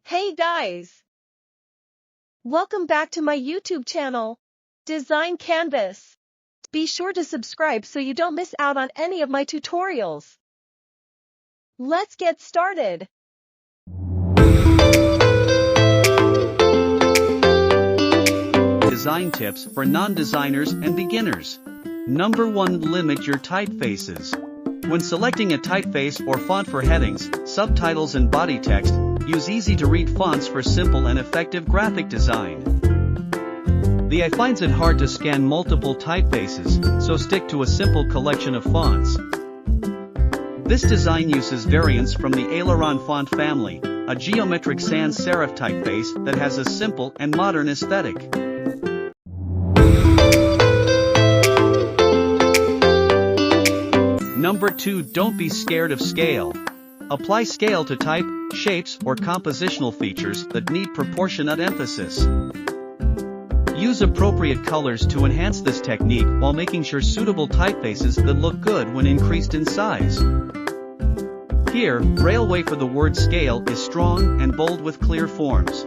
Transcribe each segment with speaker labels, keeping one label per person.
Speaker 1: Hey guys! Welcome back to my YouTube channel, Design Canvas. Be sure to subscribe so you don't miss out on any of my tutorials. Let's get started.
Speaker 2: Design tips for non-designers and beginners. Number 1. Limit your typefaces. When selecting a typeface or font for headings, subtitles and body text, use easy-to-read fonts for simple and effective graphic design. The AI finds it hard to scan multiple typefaces, so stick to a simple collection of fonts. This design uses variants from the Aileron font family, a geometric sans serif typeface that has a simple and modern aesthetic. Number 2. Don't be scared of scale. Apply scale to type, shapes, or compositional features that need proportionate emphasis. Use appropriate colors to enhance this technique while making sure suitable typefaces that look good when increased in size. Here, Braille for the word scale is strong and bold with clear forms.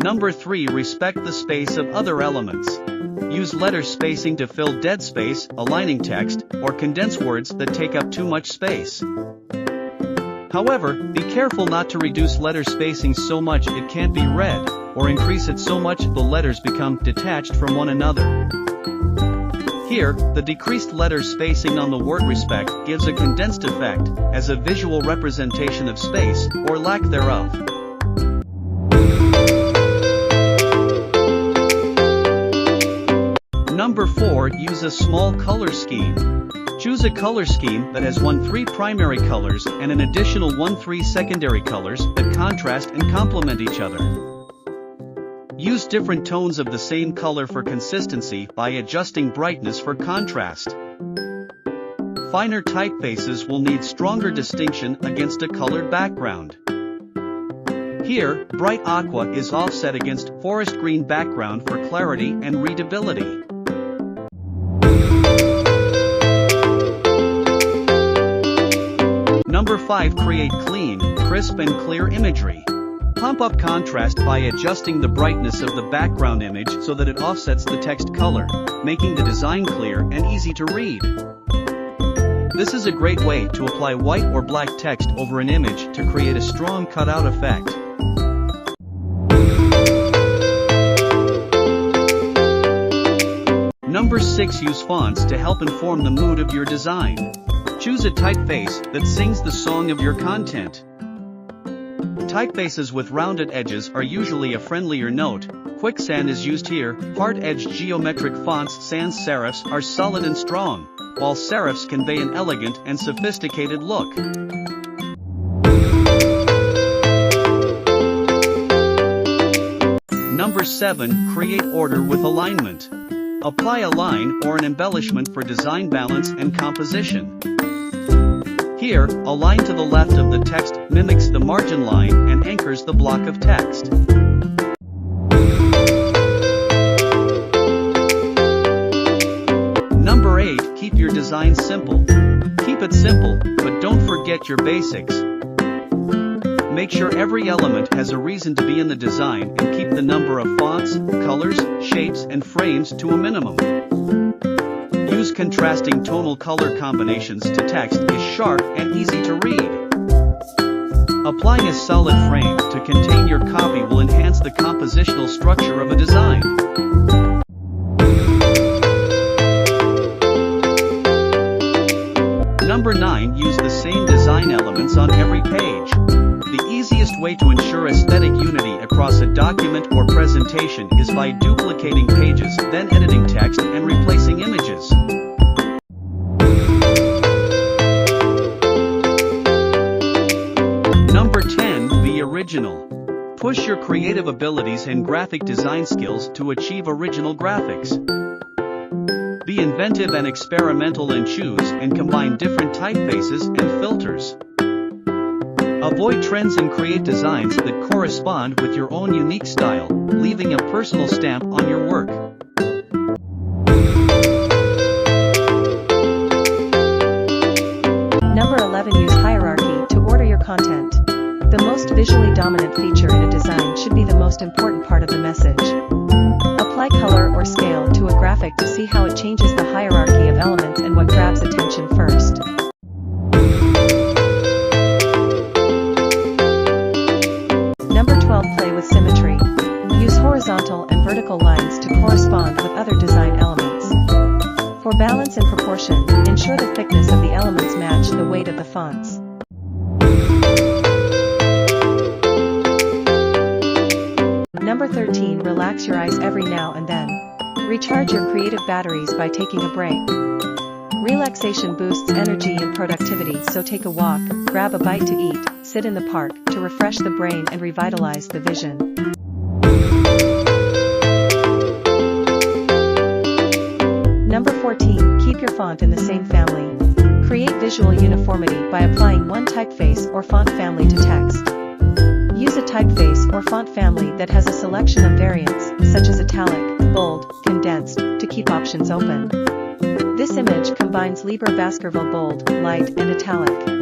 Speaker 2: Number 3. Respect the space of other elements. Use letter spacing to fill dead space, aligning text, or condense words that take up too much space. However, be careful not to reduce letter spacing so much it can't be read, or increase it so much the letters become detached from one another. Here, the decreased letter spacing on the word respect gives a condensed effect, as a visual representation of space, or lack thereof. Number 4. Use a small color scheme. Choose a color scheme that has 3 primary colors and an additional 3 secondary colors that contrast and complement each other. Use different tones of the same color for consistency by adjusting brightness for contrast. Finer typefaces will need stronger distinction against a colored background. Here, bright aqua is offset against forest green background for clarity and readability. Number 5. Create clean, crisp and clear imagery. Pump up contrast by adjusting the brightness of the background image so that it offsets the text color, making the design clear and easy to read. This is a great way to apply white or black text over an image to create a strong cutout effect. Number 6. Use fonts to help inform the mood of your design. Choose a typeface that sings the song of your content. Typefaces with rounded edges are usually a friendlier note. Quicksand is used here. Hard-edged geometric fonts sans serifs are solid and strong, while serifs convey an elegant and sophisticated look. Number 7. Create order with alignment. Apply a line or an embellishment for design balance and composition. Here, a line to the left of the text mimics the margin line and anchors the block of text. Number 8. Keep your design simple. Keep it simple, but don't forget your basics. Make sure every element has a reason to be in the design and keep the number of fonts, colors, shapes, and frames to a minimum. Use contrasting tonal color combinations to text is sharp and easy to read. Applying a solid frame to contain your copy will enhance the compositional structure of a design. Number 9. Use the same design elements on every page. The easiest way to ensure aesthetic unity across a document or presentation is by duplicating pages, then editing text and replacing images. Number 10. Be original. Push your creative abilities and graphic design skills to achieve original graphics. Be inventive and experimental and choose and combine different typefaces and filters. Avoid trends and create designs that correspond with your own unique style, leaving a personal stamp on your work.
Speaker 1: 11. Use hierarchy to order your content. The most visually dominant feature in a design should be the most important part of the message. Apply color or scale to a graphic to see how it changes the hierarchy of elements and what grabs attention first. Number 12. Play with symmetry. Use horizontal and vertical lines to correspond with other design elements. For balance and proportion, ensure the thickness of the elements match the weight of the fonts. Number 13. Relax your eyes every now and then. Recharge your creative batteries by taking a break. Relaxation boosts energy and productivity, so take a walk, grab a bite to eat, sit in the park to refresh the brain and revitalize the vision. Number 14. Keep your font in the same family. Create visual uniformity by applying one typeface or font family to text. Use a typeface or font family that has a selection of variants, such as italic, bold, condensed, to keep options open. This image combines Liber Baskerville bold, light, and italic.